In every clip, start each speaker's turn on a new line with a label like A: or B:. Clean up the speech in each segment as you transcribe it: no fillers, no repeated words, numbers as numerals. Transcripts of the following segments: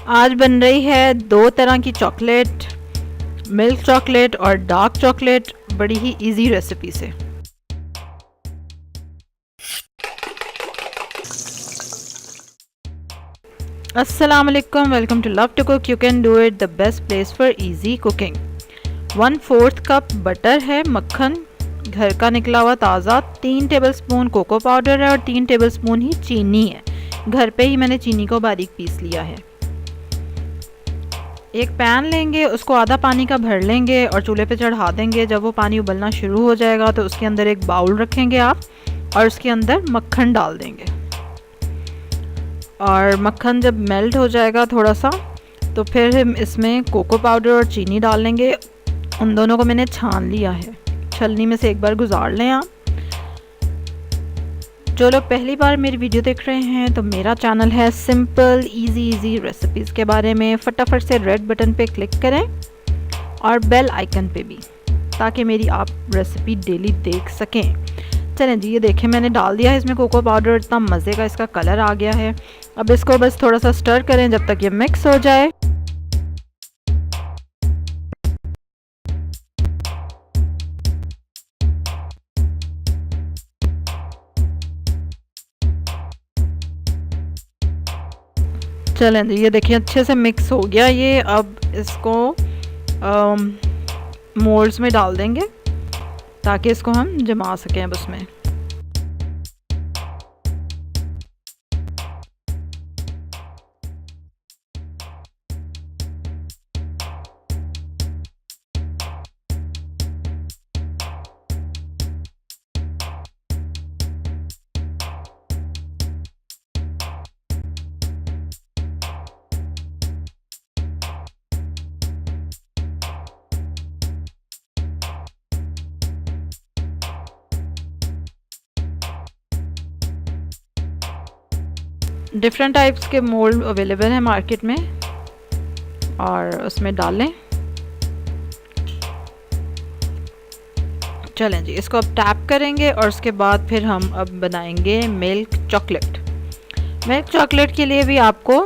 A: आज बन रही है दो तरह की चॉकलेट, मिल्क चॉकलेट और डार्क चॉकलेट, बड़ी ही इजी रेसिपी से। अस्सलाम वालेकुम, welcome to love to cook. You can do it, the best place for easy cooking. 1/4 cup butter है, मक्खन घर का निकला हुआ ताज़ा, 3 टेबलस्पून कोको पाउडर है और 3 टेबलस्पून ही चीनी है। घर पे ही मैंने चीनी को बारीक पीस लिया है। एक पैन लेंगे, उसको आधा पानी का भर लेंगे और चूल्हे पे चढ़ा देंगे। जब वो पानी उबलना शुरू हो जाएगा तो उसके अंदर एक बाउल रखेंगे आप और उसके अंदर मक्खन डाल देंगे। और मक्खन जब मेल्ट हो जाएगा थोड़ा सा, तो फिर हम इसमें कोको पाउडर और चीनी डाल लेंगे। उन दोनों को मैंने छान लिया है, छलनी में से एक बार गुजार लें आप। जो लोग पहली बार मेरी वीडियो देख रहे हैं तो मेरा चैनल है सिंपल इजी रेसिपीज़ के बारे में। फटाफट से रेड बटन पे क्लिक करें और बेल आइकन पे भी, ताकि मेरी आप रेसिपी डेली देख सकें। चलें जी, ये देखें मैंने डाल दिया है इसमें कोको पाउडर। इतना मज़े का इसका कलर आ गया है। अब इसको बस थोड़ा सा स्टर करें जब तक ये मिक्स हो जाए। चलें जी, ये देखिए अच्छे से मिक्स हो गया ये। अब इसको मोल्ड्स में डाल देंगे ताकि इसको हम जमा सकें अब उसमें। डिफरेंट टाइप्स के मोल्ड अवेलेबल हैं मार्केट में और उसमें डाल लें। चलें जी, इसको अब टैप करेंगे और उसके बाद फिर हम अब बनाएंगे मिल्क चॉकलेट। मिल्क चॉकलेट के लिए भी आपको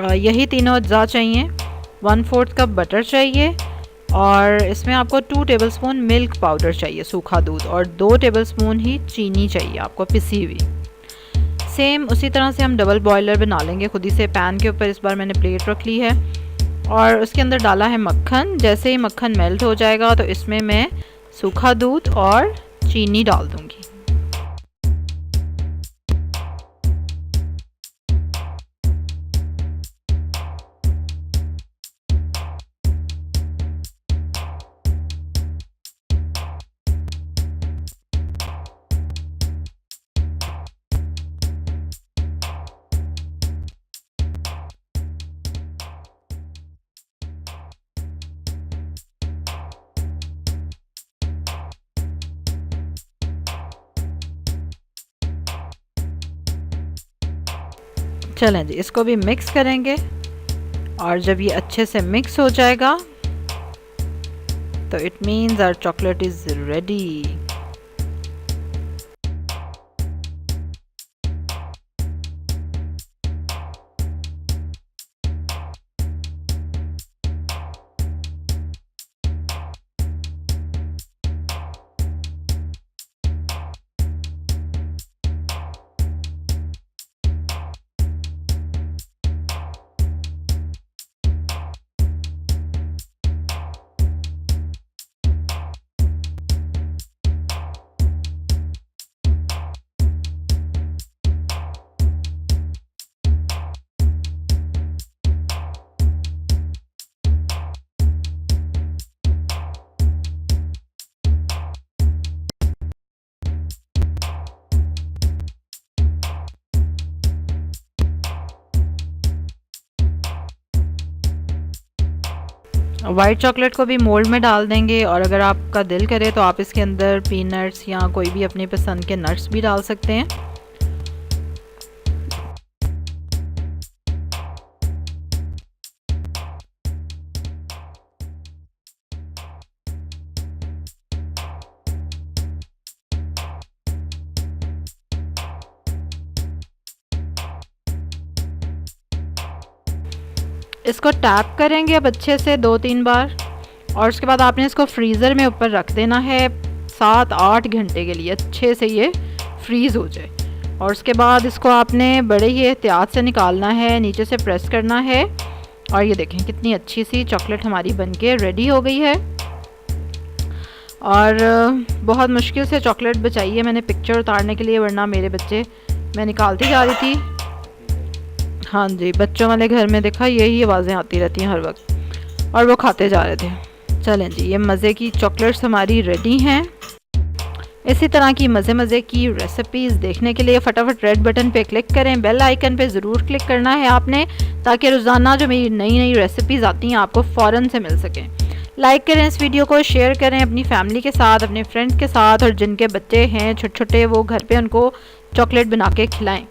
A: यही तीनों अज्जा चाहिए। 1/4 कप बटर चाहिए और इसमें आपको 2 टेबलस्पून मिल्क पाउडर चाहिए, सूखा दूध, और 2 टेबलस्पून ही चीनी चाहिए आपको पिसी हुई। सेम उसी तरह से हम डबल बॉयलर बना लेंगे खुद ही से। पैन के ऊपर इस बार मैंने प्लेट रख ली है और उसके अंदर डाला है मक्खन। जैसे ही मक्खन मेल्ट हो जाएगा तो इसमें मैं सूखा दूध और चीनी डाल दूंगी। चलें जी, इसको भी मिक्स करेंगे और जब ये अच्छे से मिक्स हो जाएगा तो it means our chocolate is ready. White chocolate को भी मोल्ड में डाल देंगे और अगर आपका दिल करे तो आप इसके अंदर पीनट्स या कोई भी अपनी पसंद के नट्स भी डाल सकते हैं। इसको टैप करेंगे अब अच्छे से 2-3 बार, और उसके बाद आपने इसको फ्रीज़र में ऊपर रख देना है 7-8 घंटे के लिए, अच्छे से ये फ्रीज़ हो जाए। और उसके बाद इसको आपने बड़े ही एहतियात से निकालना है, नीचे से प्रेस करना है, और ये देखें कितनी अच्छी सी चॉकलेट हमारी बनके रेडी हो गई है। और बहुत मुश्किल से चॉकलेट बचाई है मैंने पिक्चर उतारने के लिए, वरना मेरे बच्चे, मैं निकालती जा रही थी। हाँ जी, बच्चों वाले घर में देखा यही आवाज़ें आती रहती हैं हर वक्त, और वो खाते जा रहे थे। चलें जी, ये मज़े की चॉकलेट्स हमारी रेडी हैं। इसी तरह की मज़े की रेसिपीज़ देखने के लिए फटाफट रेड बटन पे क्लिक करें, बेल आइकन पे ज़रूर क्लिक करना है आपने, ताकि रोज़ाना जो मेरी नई नई रेसिपीज़ आती हैं आपको फ़ौरन से मिल सकें। लाइक करें इस वीडियो को, शेयर करें अपनी फैमिली के साथ, अपने फ्रेंड्स के साथ, और जिनके बच्चे हैं छोटे छोटे वो घर पे उनको चॉकलेट बना के खिलाएँ।